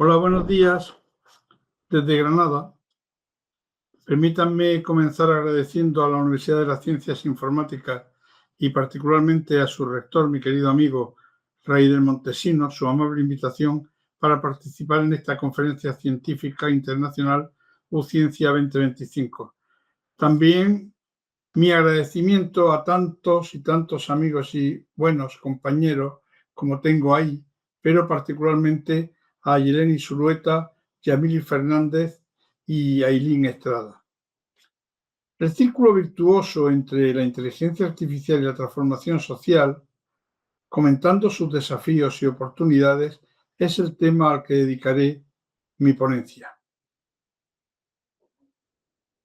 Hola, buenos días desde Granada. Permítanme comenzar agradeciendo a la Universidad de las Ciencias Informáticas y particularmente a su rector, mi querido amigo Ray del Montesino, su amable invitación para participar en esta conferencia científica internacional UCiencia 2025. También mi agradecimiento a tantos y tantos amigos y buenos compañeros como tengo ahí, pero particularmente a Yeleni Zulueta, Yamili Fernández y Ailín Estrada. El círculo virtuoso entre la inteligencia artificial y la transformación social, comentando sus desafíos y oportunidades, es el tema al que dedicaré mi ponencia.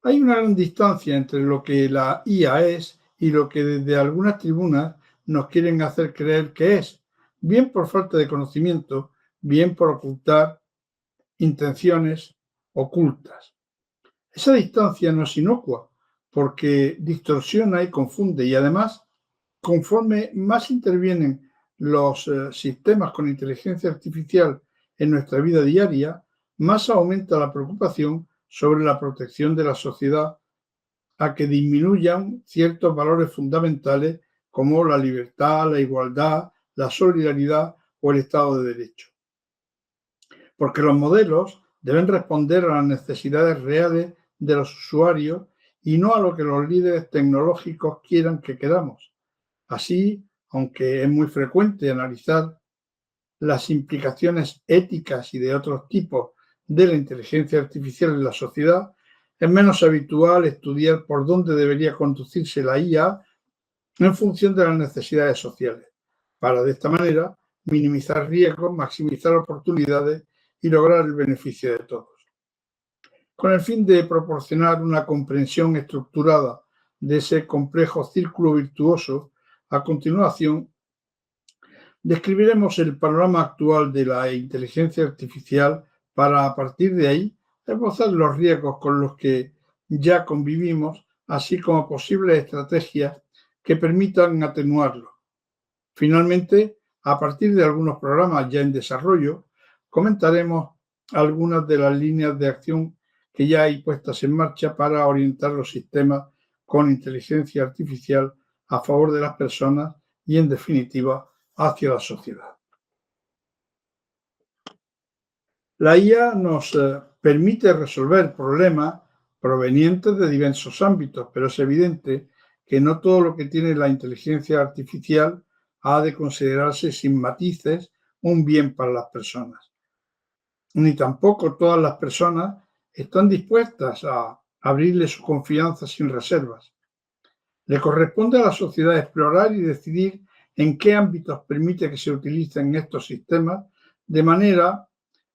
Hay una gran distancia entre lo que la IA es y lo que desde algunas tribunas nos quieren hacer creer que es, bien por falta de conocimiento, bien por ocultar intenciones ocultas. Esa distancia no es inocua, porque distorsiona y confunde, y además, conforme más intervienen los sistemas con inteligencia artificial en nuestra vida diaria, más aumenta la preocupación sobre la protección de la sociedad a que disminuyan ciertos valores fundamentales como la libertad, la igualdad, la solidaridad o el Estado de Derecho. Porque los modelos deben responder a las necesidades reales de los usuarios y no a lo que los líderes tecnológicos quieran que queramos. Así, aunque es muy frecuente analizar las implicaciones éticas y de otros tipos de la inteligencia artificial en la sociedad, es menos habitual estudiar por dónde debería conducirse la IA en función de las necesidades sociales, para de esta manera minimizar riesgos, maximizar oportunidades y lograr el beneficio de todos. Con el fin de proporcionar una comprensión estructurada de ese complejo círculo virtuoso, a continuación describiremos el panorama actual de la inteligencia artificial para, a partir de ahí, esbozar los riesgos con los que ya convivimos, así como posibles estrategias que permitan atenuarlo. Finalmente, a partir de algunos programas ya en desarrollo, comentaremos algunas de las líneas de acción que ya hay puestas en marcha para orientar los sistemas con inteligencia artificial a favor de las personas y, en definitiva, hacia la sociedad. La IA nos permite resolver problemas provenientes de diversos ámbitos, pero es evidente que no todo lo que tiene la inteligencia artificial ha de considerarse sin matices un bien para las personas. Ni tampoco todas las personas están dispuestas a abrirle su confianza sin reservas. Le corresponde a la sociedad explorar y decidir en qué ámbitos permite que se utilicen estos sistemas de manera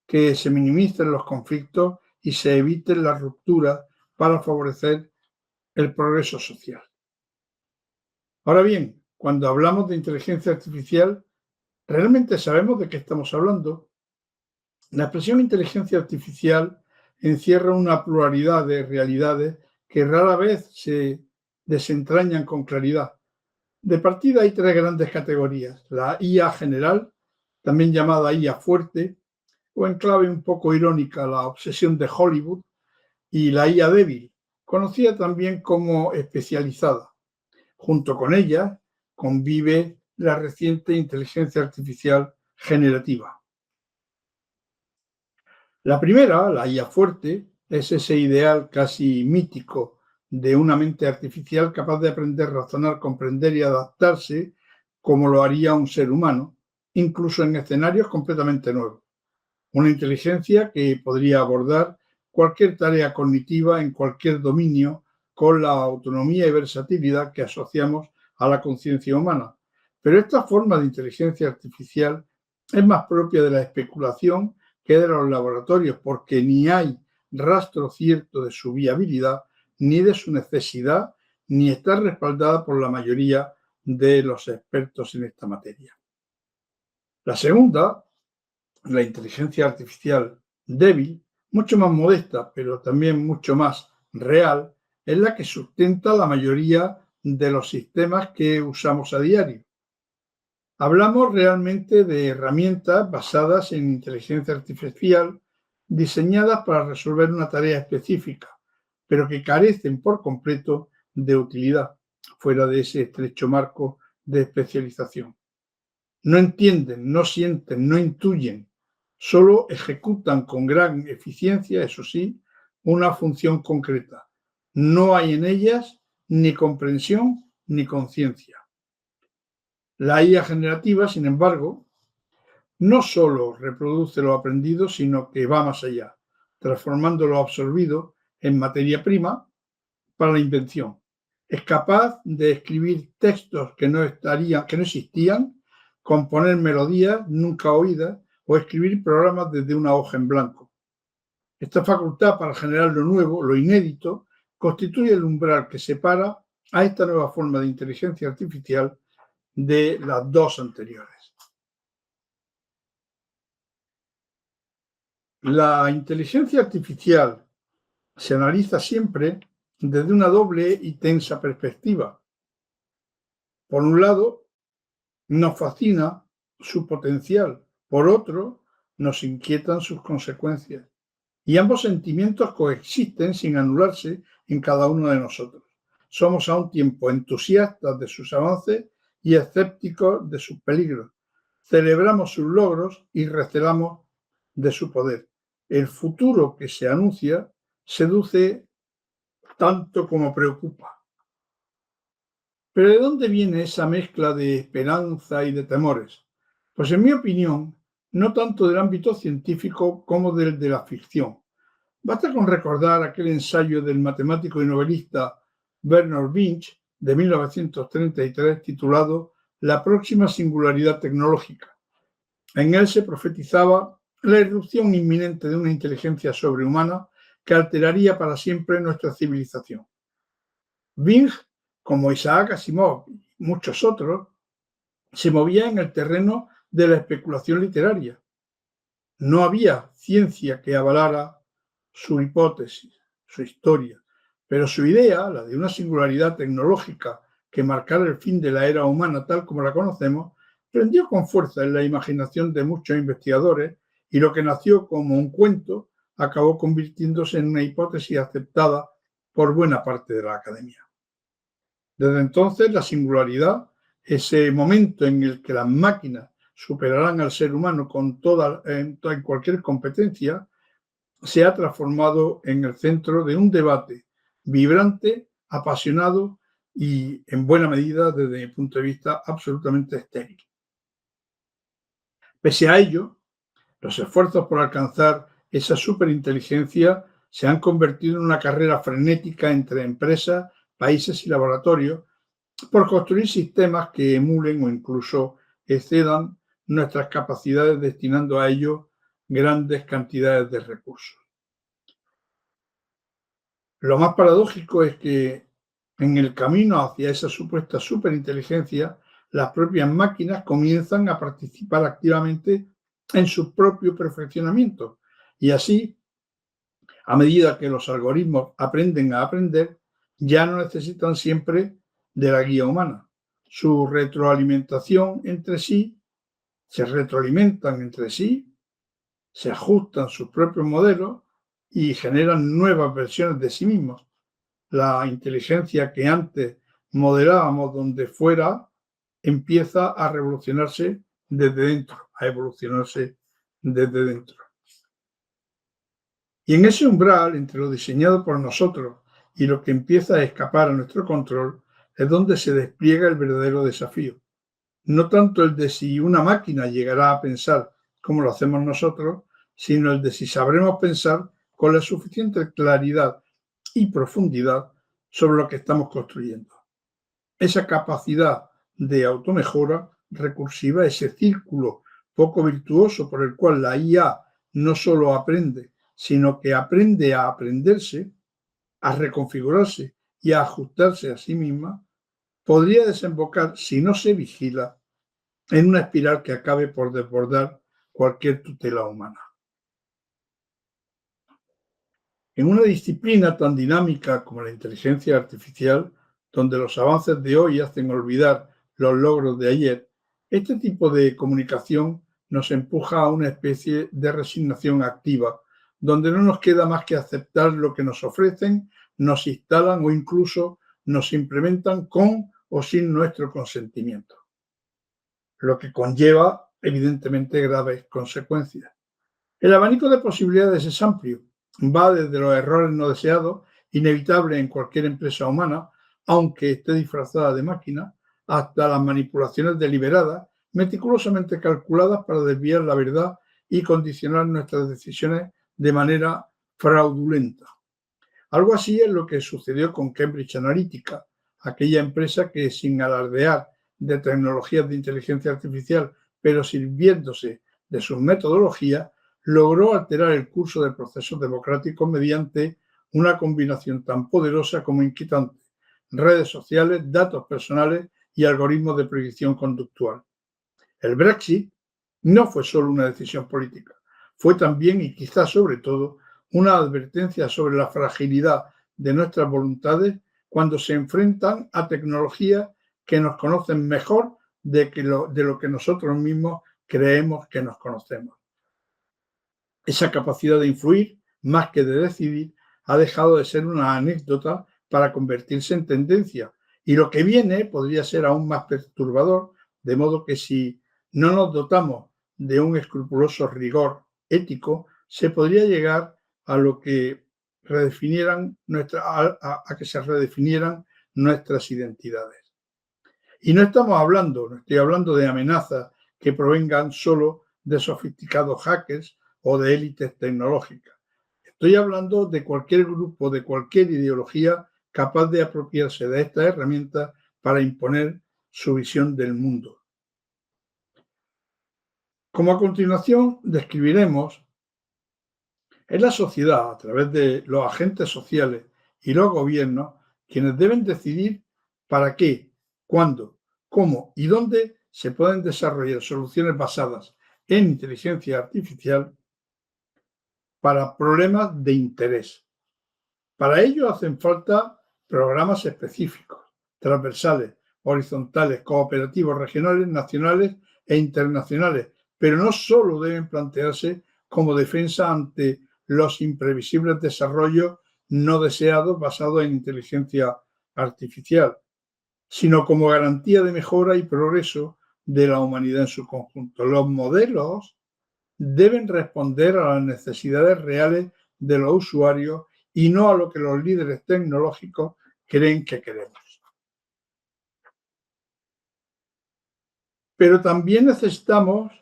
que se minimicen los conflictos y se eviten las rupturas para favorecer el progreso social. Ahora bien, cuando hablamos de inteligencia artificial, ¿realmente sabemos de qué estamos hablando? La expresión inteligencia artificial encierra una pluralidad de realidades que rara vez se desentrañan con claridad. De partida hay tres grandes categorías: la IA general, también llamada IA fuerte, o en clave un poco irónica, la obsesión de Hollywood, y la IA débil, conocida también como especializada. Junto con ella convive la reciente inteligencia artificial generativa. La primera, la IA fuerte, es ese ideal casi mítico de una mente artificial capaz de aprender, razonar, comprender y adaptarse como lo haría un ser humano, incluso en escenarios completamente nuevos. Una inteligencia que podría abordar cualquier tarea cognitiva en cualquier dominio con la autonomía y versatilidad que asociamos a la conciencia humana. Pero esta forma de inteligencia artificial es más propia de la especulación que de los laboratorios, porque ni hay rastro cierto de su viabilidad, ni de su necesidad, ni está respaldada por la mayoría de los expertos en esta materia. La segunda, la inteligencia artificial débil, mucho más modesta, pero también mucho más real, es la que sustenta la mayoría de los sistemas que usamos a diario. Hablamos realmente de herramientas basadas en inteligencia artificial diseñadas para resolver una tarea específica, pero que carecen por completo de utilidad fuera de ese estrecho marco de especialización. No entienden, no sienten, no intuyen, solo ejecutan con gran eficiencia, eso sí, una función concreta. No hay en ellas ni comprensión ni conciencia. La IA generativa, sin embargo, no solo reproduce lo aprendido, sino que va más allá, transformando lo absorbido en materia prima para la invención. Es capaz de escribir textos que no existían, componer melodías nunca oídas o escribir programas desde una hoja en blanco. Esta facultad para generar lo nuevo, lo inédito, constituye el umbral que separa a esta nueva forma de inteligencia artificial de las dos anteriores. La inteligencia artificial se analiza siempre desde una doble y tensa perspectiva. Por un lado, nos fascina su potencial, por otro, nos inquietan sus consecuencias. Y ambos sentimientos coexisten sin anularse en cada uno de nosotros. Somos a un tiempo entusiastas de sus avances y escépticos de sus peligros. Celebramos sus logros y recelamos de su poder. El futuro que se anuncia seduce tanto como preocupa. Pero ¿de dónde viene esa mezcla de esperanza y de temores? Pues en mi opinión, no tanto del ámbito científico como del de la ficción. Basta con recordar aquel ensayo del matemático y novelista Bernard Winch de 1933 titulado La próxima singularidad tecnológica. En él se profetizaba la irrupción inminente de una inteligencia sobrehumana que alteraría para siempre nuestra civilización. Winch, como Isaac Asimov y muchos otros, se movía en el terreno de la especulación literaria. No había ciencia que avalara su hipótesis, su historia, pero su idea, la de una singularidad tecnológica que marcara el fin de la era humana tal como la conocemos, prendió con fuerza en la imaginación de muchos investigadores y lo que nació como un cuento acabó convirtiéndose en una hipótesis aceptada por buena parte de la academia. Desde entonces, la singularidad, ese momento en el que las máquinas superarán al ser humano en cualquier competencia, se ha transformado en el centro de un debate vibrante, apasionado y, en buena medida, desde mi punto de vista, absolutamente estéril. Pese a ello, los esfuerzos por alcanzar esa superinteligencia se han convertido en una carrera frenética entre empresas, países y laboratorios por construir sistemas que emulen o incluso excedan nuestras capacidades destinando a ello grandes cantidades de recursos. Lo más paradójico es que en el camino hacia esa supuesta superinteligencia, las propias máquinas comienzan a participar activamente en su propio perfeccionamiento y así, a medida que los algoritmos aprenden a aprender, ya no necesitan siempre de la guía humana. Su retroalimentación entre sí, se retroalimentan entre sí, se ajustan sus propios modelos y generan nuevas versiones de sí mismos. La inteligencia que antes modelábamos donde fuera empieza a revolucionarse desde dentro, a evolucionarse desde dentro. Y en ese umbral entre lo diseñado por nosotros y lo que empieza a escapar a nuestro control es donde se despliega el verdadero desafío. No tanto el de si una máquina llegará a pensar como lo hacemos nosotros, sino el de si sabremos pensar con la suficiente claridad y profundidad sobre lo que estamos construyendo. Esa capacidad de automejora recursiva, ese círculo poco virtuoso por el cual la IA no solo aprende, sino que aprende a aprenderse, a reconfigurarse y a ajustarse a sí misma, podría desembocar, si no se vigila, en una espiral que acabe por desbordar cualquier tutela humana. En una disciplina tan dinámica como la inteligencia artificial, donde los avances de hoy hacen olvidar los logros de ayer, Este tipo de comunicación nos empuja a una especie de resignación activa, donde no nos queda más que aceptar lo que nos ofrecen, nos instalan o incluso nos implementan con o sin nuestro consentimiento, lo que conlleva evidentemente graves consecuencias. El abanico de posibilidades es amplio, va desde los errores no deseados, inevitables en cualquier empresa humana, aunque esté disfrazada de máquina, hasta las manipulaciones deliberadas, meticulosamente calculadas para desviar la verdad y condicionar nuestras decisiones de manera fraudulenta. Algo así es lo que sucedió con Cambridge Analytica, aquella empresa que, sin alardear de tecnologías de inteligencia artificial, pero sirviéndose de sus metodologías, logró alterar el curso de procesos democráticos mediante una combinación tan poderosa como inquietante: redes sociales, datos personales y algoritmos de predicción conductual. El Brexit no fue solo una decisión política, fue también y quizás sobre todo una advertencia sobre la fragilidad de nuestras voluntades cuando se enfrentan a tecnologías que nos conocen mejor de lo que nosotros mismos creemos que nos conocemos. Esa capacidad de influir, más que de decidir, ha dejado de ser una anécdota para convertirse en tendencia. Y lo que viene podría ser aún más perturbador, de modo que si no nos dotamos de un escrupuloso rigor ético, se podría llegar a lo que redefinieran a que se redefinieran nuestras identidades. Y no estoy hablando de amenazas que provengan solo de sofisticados hackers o de élites tecnológicas. Estoy hablando de cualquier grupo, de cualquier ideología capaz de apropiarse de estas herramientas para imponer su visión del mundo. Como a continuación describiremos, es la sociedad, a través de los agentes sociales y los gobiernos, quienes deben decidir para qué, cuándo, cómo y dónde se pueden desarrollar soluciones basadas en inteligencia artificial para problemas de interés. Para ello hacen falta programas específicos, transversales, horizontales, cooperativos, regionales, nacionales e internacionales, pero no solo deben plantearse como defensa ante los imprevisibles desarrollos no deseados basados en inteligencia artificial, sino como garantía de mejora y progreso de la humanidad en su conjunto. Los modelos deben responder a las necesidades reales de los usuarios y no a lo que los líderes tecnológicos creen que queremos. Pero también necesitamos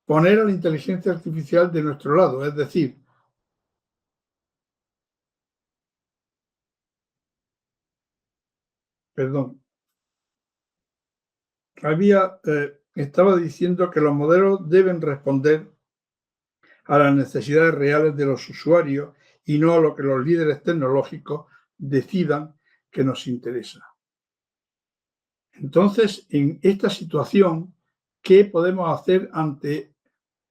poner a la inteligencia artificial de nuestro lado, es decir, estaba diciendo que los modelos deben responder a las necesidades reales de los usuarios y no a lo que los líderes tecnológicos decidan que nos interesa. Entonces, en esta situación, ¿qué podemos hacer ante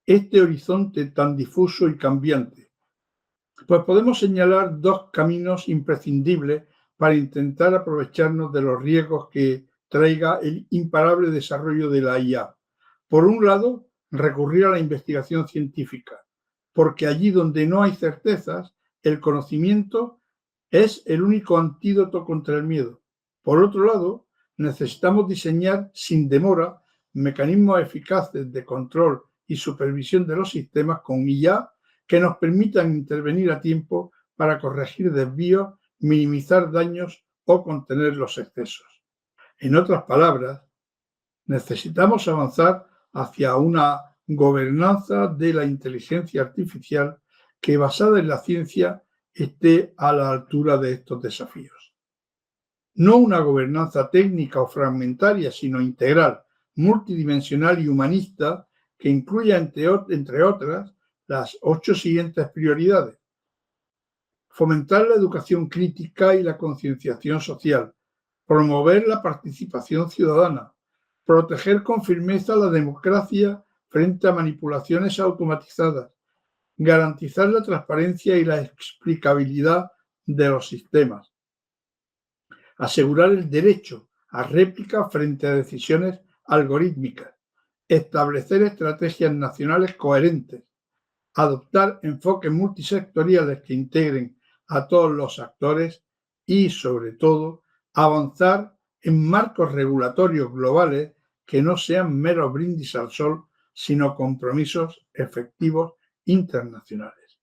este horizonte tan difuso y cambiante? Pues podemos señalar dos caminos imprescindibles para intentar aprovecharnos de los riesgos que traiga el imparable desarrollo de la IA. Por un lado, recurrir a la investigación científica, porque allí donde no hay certezas, el conocimiento es el único antídoto contra el miedo. Por otro lado, necesitamos diseñar sin demora mecanismos eficaces de control y supervisión de los sistemas con IA que nos permitan intervenir a tiempo para corregir desvíos, minimizar daños o contener los excesos. En otras palabras, necesitamos avanzar hacia una gobernanza de la inteligencia artificial que, basada en la ciencia, esté a la altura de estos desafíos. No una gobernanza técnica o fragmentaria, sino integral, multidimensional y humanista, que incluya, entre otras, las 8 siguientes prioridades: fomentar la educación crítica y la concienciación social, promover la participación ciudadana, proteger con firmeza la democracia frente a manipulaciones automatizadas, garantizar la transparencia y la explicabilidad de los sistemas, asegurar el derecho a réplica frente a decisiones algorítmicas, establecer estrategias nacionales coherentes, adoptar enfoques multisectoriales que integren a todos los actores y, sobre todo, avanzar en marcos regulatorios globales que no sean meros brindis al sol, sino compromisos efectivos internacionales.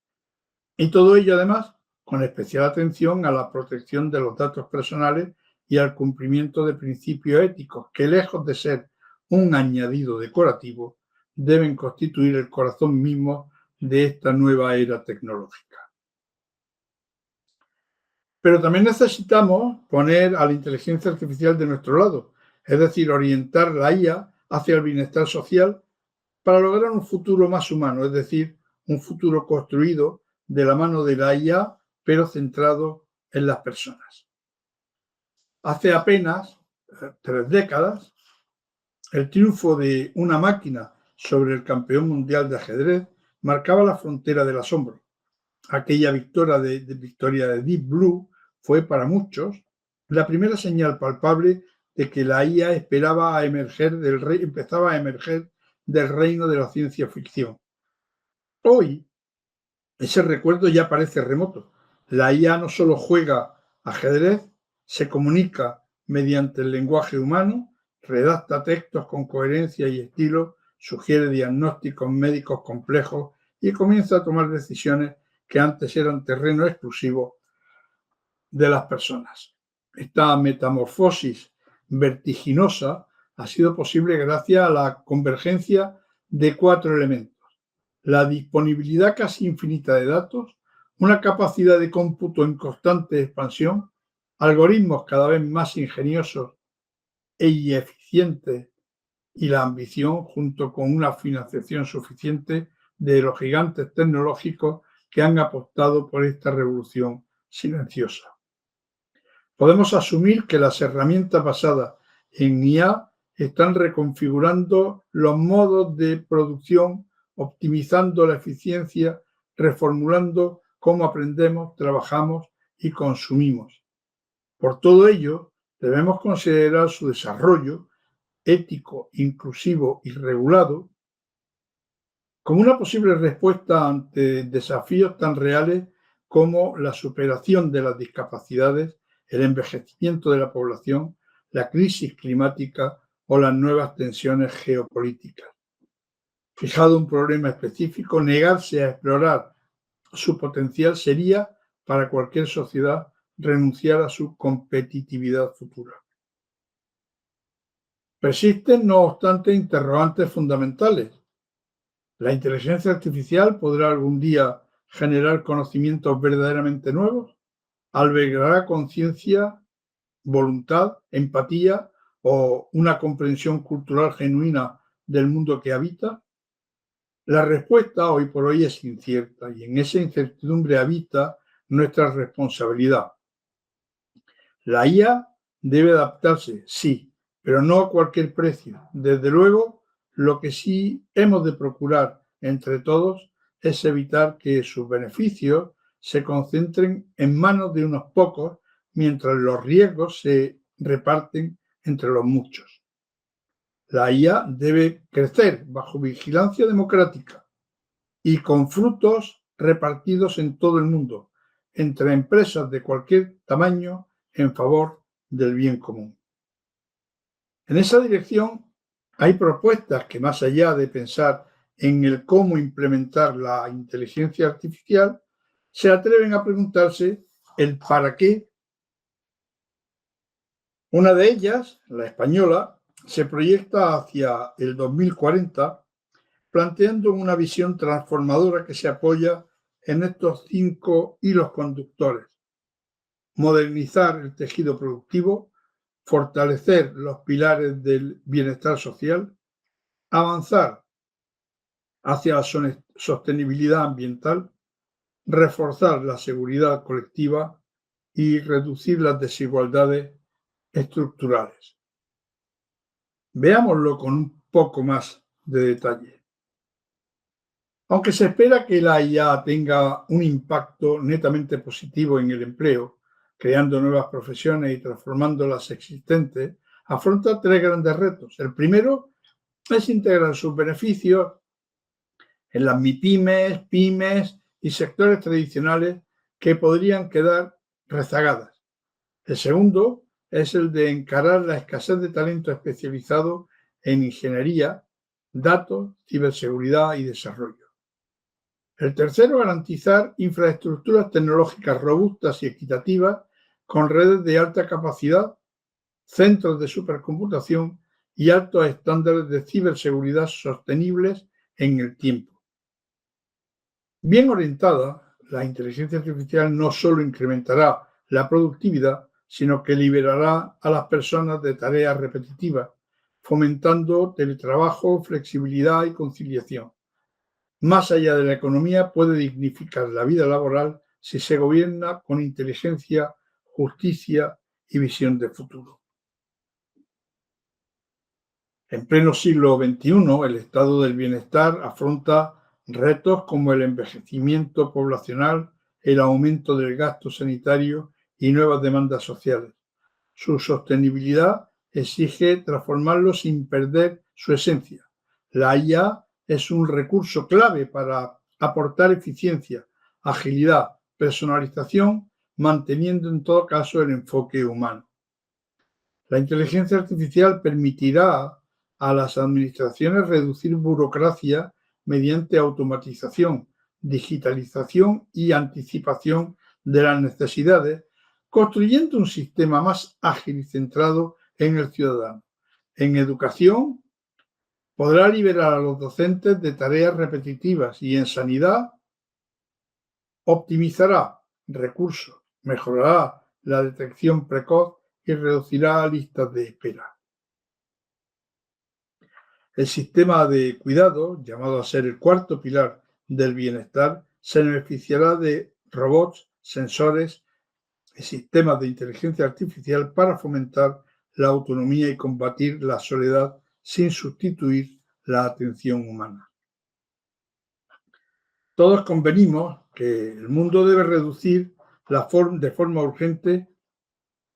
Y todo ello, además, con especial atención a la protección de los datos personales y al cumplimiento de principios éticos que, lejos de ser un añadido decorativo, deben constituir el corazón mismo de esta nueva era tecnológica. Pero también necesitamos poner a la inteligencia artificial de nuestro lado, es decir, orientar la IA hacia el bienestar social para lograr un futuro más humano, es decir, un futuro construido de la mano de la IA, pero centrado en las personas. Hace apenas 3 décadas, el triunfo de una máquina sobre el campeón mundial de ajedrez marcaba la frontera del asombro. Aquella victoria de Deep Blue fue para muchos la primera señal palpable de que la IA empezaba a emerger del reino de la ciencia ficción. Hoy, ese recuerdo ya parece remoto. La IA no solo juega ajedrez, se comunica mediante el lenguaje humano, redacta textos con coherencia y estilo, sugiere diagnósticos médicos complejos y comienza a tomar decisiones que antes eran terreno exclusivo de las personas. Esta metamorfosis vertiginosa ha sido posible gracias a la convergencia de 4 elementos: la disponibilidad casi infinita de datos, una capacidad de cómputo en constante expansión, algoritmos cada vez más ingeniosos y eficientes y la ambición, junto con una financiación suficiente de los gigantes tecnológicos que han apostado por esta revolución silenciosa. Podemos asumir que las herramientas basadas en IA están reconfigurando los modos de producción, optimizando la eficiencia, reformulando cómo aprendemos, trabajamos y consumimos. Por todo ello, debemos considerar su desarrollo ético, inclusivo y regulado como una posible respuesta ante desafíos tan reales como la superación de las discapacidades, el envejecimiento de la población, la crisis climática o las nuevas tensiones geopolíticas. Fijado un problema específico, negarse a explorar su potencial sería, para cualquier sociedad, renunciar a su competitividad futura. Persisten, no obstante, interrogantes fundamentales. ¿La inteligencia artificial podrá algún día generar conocimientos verdaderamente nuevos? ¿Albergará conciencia, voluntad, empatía o una comprensión cultural genuina del mundo que habita? La respuesta hoy por hoy es incierta y en esa incertidumbre habita nuestra responsabilidad. La IA debe adaptarse, sí, pero no a cualquier precio. Desde luego, lo que sí hemos de procurar entre todos es evitar que sus beneficios se concentren en manos de unos pocos, mientras los riesgos se reparten entre los muchos. La IA debe crecer bajo vigilancia democrática y con frutos repartidos en todo el mundo, entre empresas de cualquier tamaño, en favor del bien común. En esa dirección hay propuestas que, más allá de pensar en el cómo implementar la inteligencia artificial, se atreven a preguntarse el para qué. Una de ellas, la española, se proyecta hacia el 2040, planteando una visión transformadora que se apoya en estos 5 hilos conductores: modernizar el tejido productivo, fortalecer los pilares del bienestar social, avanzar hacia la sostenibilidad ambiental, reforzar la seguridad colectiva y reducir las desigualdades estructurales. Veámoslo con un poco más de detalle. Aunque se espera que la IA tenga un impacto netamente positivo en el empleo, creando nuevas profesiones y transformando las existentes, afronta 3 grandes retos. El primero es integrar sus beneficios en las MIPYMES, pymes y sectores tradicionales que podrían quedar rezagadas. El segundo es el de encarar la escasez de talento especializado en ingeniería, datos, ciberseguridad y desarrollo. El tercero, garantizar infraestructuras tecnológicas robustas y equitativas con redes de alta capacidad, centros de supercomputación y altos estándares de ciberseguridad sostenibles en el tiempo. Bien orientada, la inteligencia artificial no solo incrementará la productividad, sino que liberará a las personas de tareas repetitivas, fomentando teletrabajo, flexibilidad y conciliación. Más allá de la economía, puede dignificar la vida laboral si se gobierna con inteligencia, justicia y visión de futuro. En pleno siglo XXI, el estado del bienestar afronta retos como el envejecimiento poblacional, el aumento del gasto sanitario y nuevas demandas sociales. Su sostenibilidad exige transformarlo sin perder su esencia. La IA es un recurso clave para aportar eficiencia, agilidad, personalización, manteniendo en todo caso el enfoque humano. La inteligencia artificial permitirá a las administraciones reducir burocracia mediante automatización, digitalización y anticipación de las necesidades, construyendo un sistema más ágil y centrado en el ciudadano. En educación, podrá liberar a los docentes de tareas repetitivas y en sanidad optimizará recursos, mejorará la detección precoz y reducirá listas de espera. El sistema de cuidado, llamado a ser el cuarto pilar del bienestar, se beneficiará de robots, sensores y sistemas de inteligencia artificial para fomentar la autonomía y combatir la soledad sin sustituir la atención humana. Todos convenimos que el mundo debe reducir de forma urgente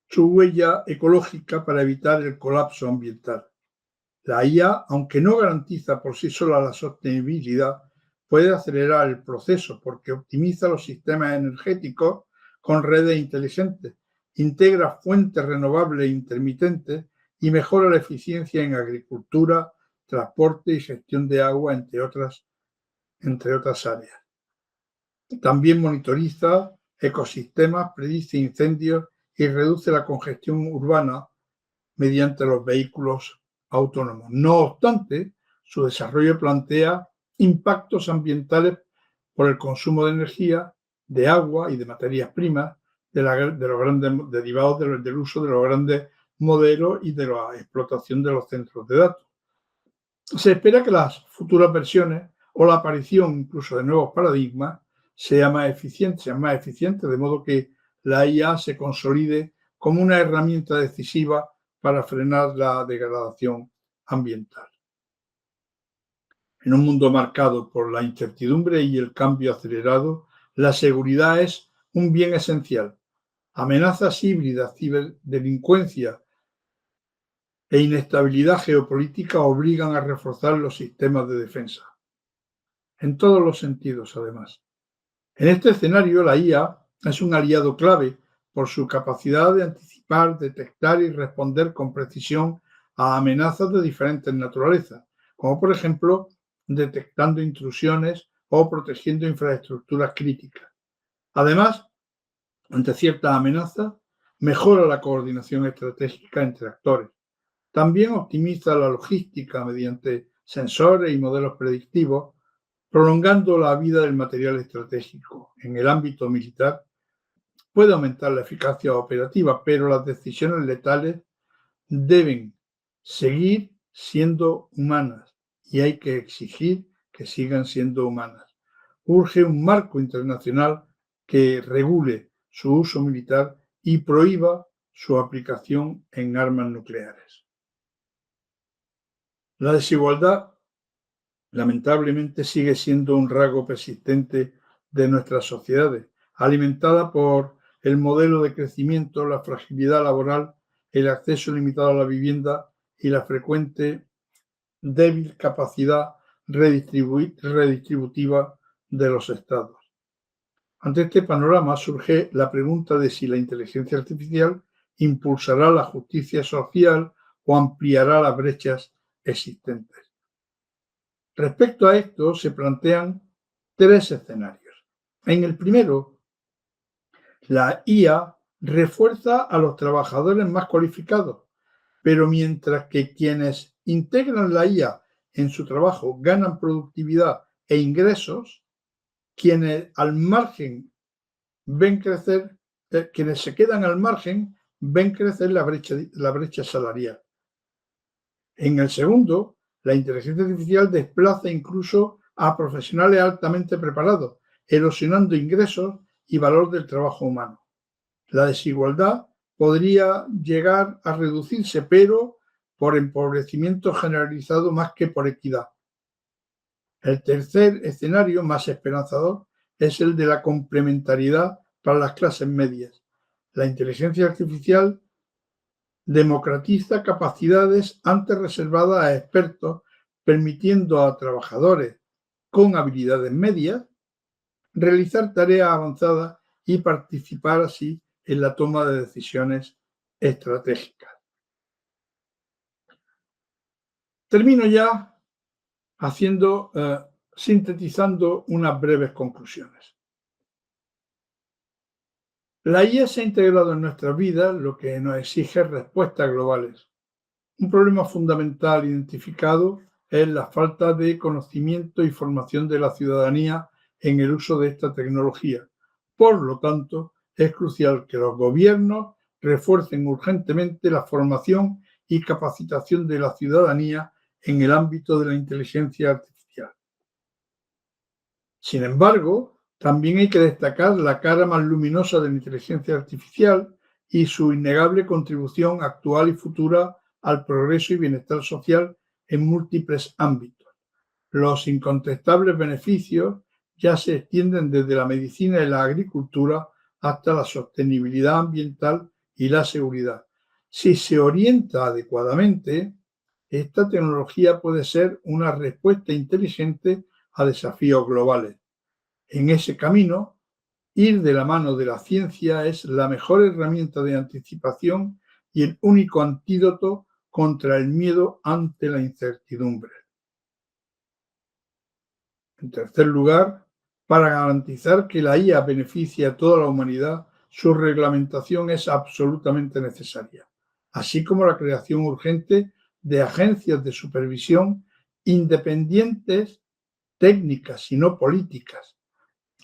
su huella ecológica para evitar el colapso ambiental. La IA, aunque no garantiza por sí sola la sostenibilidad, puede acelerar el proceso porque optimiza los sistemas energéticos con redes inteligentes, integra fuentes renovables e intermitentes y mejora la eficiencia en agricultura, transporte y gestión de agua, entre otras áreas. También monitoriza ecosistemas, predice incendios y reduce la congestión urbana mediante los vehículos autónomos. No obstante, su desarrollo plantea impactos ambientales por el consumo de energía, de agua y de materias primas, de los grandes derivados del uso de los grandes modelos y de la explotación de los centros de datos. Se espera que las futuras versiones o la aparición incluso de nuevos paradigmas sean más eficientes, de modo que la IA se consolide como una herramienta decisiva para frenar la degradación ambiental. En un mundo marcado por la incertidumbre y el cambio acelerado, la seguridad es un bien esencial. Amenazas híbridas, ciberdelincuencia e inestabilidad geopolítica obligan a reforzar los sistemas de defensa. En todos los sentidos, además. En este escenario, la IA es un aliado clave por su capacidad de anticipar, detectar y responder con precisión a amenazas de diferentes naturalezas, como por ejemplo detectando intrusiones o protegiendo infraestructuras críticas. Además, ante ciertas amenazas, mejora la coordinación estratégica entre actores. También optimiza la logística mediante sensores y modelos predictivos, prolongando la vida del material estratégico. En el ámbito militar, puede aumentar la eficacia operativa, pero las decisiones letales deben seguir siendo humanas y hay que exigir que sigan siendo humanas. Urge un marco internacional que regule su uso militar y prohíba su aplicación en armas nucleares. La desigualdad, lamentablemente, sigue siendo un rasgo persistente de nuestras sociedades, alimentada por el modelo de crecimiento, la fragilidad laboral, el acceso limitado a la vivienda y la frecuente débil capacidad redistributiva de los estados. Ante este panorama surge la pregunta de si la inteligencia artificial impulsará la justicia social o ampliará las brechas existentes. Respecto a esto, se plantean tres escenarios. En el primero, la IA refuerza a los trabajadores más cualificados, pero mientras que quienes integran la IA en su trabajo ganan productividad e ingresos, quienes al margen ven crecer, quienes se quedan al margen ven crecer la brecha salarial. En el segundo, la inteligencia artificial desplaza incluso a profesionales altamente preparados, erosionando ingresos y valor del trabajo humano. La desigualdad podría llegar a reducirse, pero por empobrecimiento generalizado más que por equidad. El tercer escenario, más esperanzador, es el de la complementariedad para las clases medias. La inteligencia artificial democratiza capacidades antes reservadas a expertos, permitiendo a trabajadores con habilidades medias realizar tareas avanzadas y participar así en la toma de decisiones estratégicas. Termino ya sintetizando unas breves conclusiones. La IA se ha integrado en nuestras vidas, lo que nos exige respuestas globales. Un problema fundamental identificado es la falta de conocimiento y formación de la ciudadanía en el uso de esta tecnología. Por lo tanto, es crucial que los gobiernos refuercen urgentemente la formación y capacitación de la ciudadanía en el ámbito de la inteligencia artificial. Sin embargo, también hay que destacar la cara más luminosa de la inteligencia artificial y su innegable contribución actual y futura al progreso y bienestar social en múltiples ámbitos. Los incontestables beneficios ya se extienden desde la medicina y la agricultura hasta la sostenibilidad ambiental y la seguridad. Si se orienta adecuadamente, esta tecnología puede ser una respuesta inteligente a desafíos globales. En ese camino, ir de la mano de la ciencia es la mejor herramienta de anticipación y el único antídoto contra el miedo ante la incertidumbre. En tercer lugar, para garantizar que la IA beneficie a toda la humanidad, su reglamentación es absolutamente necesaria, así como la creación urgente de agencias de supervisión independientes, técnicas y no políticas.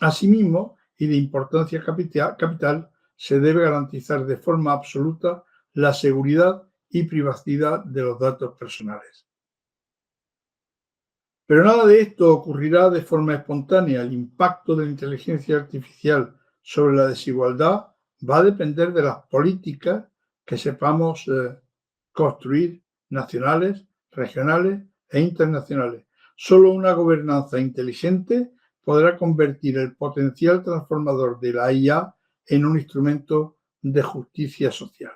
Asimismo, y de importancia capital, se debe garantizar de forma absoluta la seguridad y privacidad de los datos personales. Pero nada de esto ocurrirá de forma espontánea. El impacto de la inteligencia artificial sobre la desigualdad va a depender de las políticas que sepamos construir, nacionales, regionales e internacionales. Solo una gobernanza inteligente podrá convertir el potencial transformador de la IA en un instrumento de justicia social.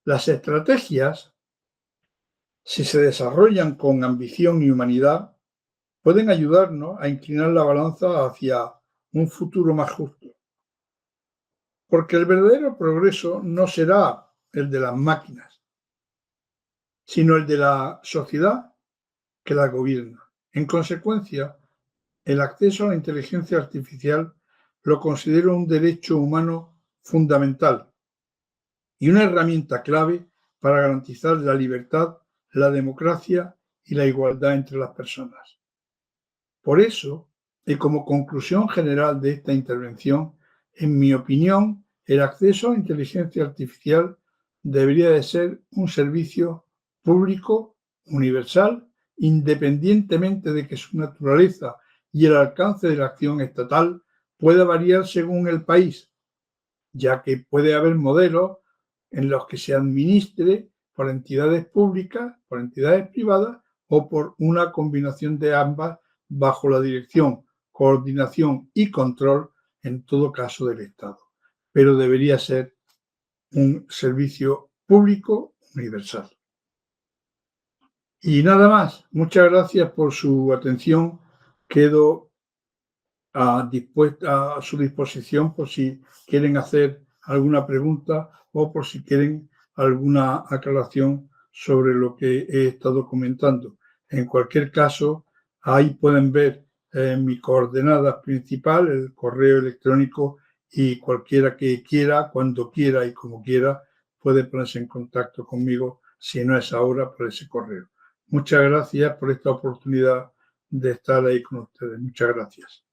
Las estrategias, si se desarrollan con ambición y humanidad, pueden ayudarnos a inclinar la balanza hacia un futuro más justo. Porque el verdadero progreso no será el de las máquinas, sino el de la sociedad que la gobierna. En consecuencia, el acceso a la inteligencia artificial lo considero un derecho humano fundamental y una herramienta clave para garantizar la libertad, la democracia y la igualdad entre las personas. Por eso, y como conclusión general de esta intervención, en mi opinión, el acceso a la inteligencia artificial debería de ser un servicio público, universal, independientemente de que su naturaleza y el alcance de la acción estatal pueda variar según el país, ya que puede haber modelos en los que se administre por entidades públicas, por entidades privadas o por una combinación de ambas bajo la dirección, coordinación y control, en todo caso, del Estado. Pero debería ser un servicio público universal. Y nada más. Muchas gracias por su atención. Quedo a su disposición por si quieren hacer alguna pregunta o por si quieren alguna aclaración sobre lo que he estado comentando. En cualquier caso, ahí pueden ver mi coordenada principal, el correo electrónico, y cualquiera que quiera, cuando quiera y como quiera, puede ponerse en contacto conmigo, si no es ahora, por ese correo. Muchas gracias por esta oportunidad de estar ahí con ustedes. Muchas gracias.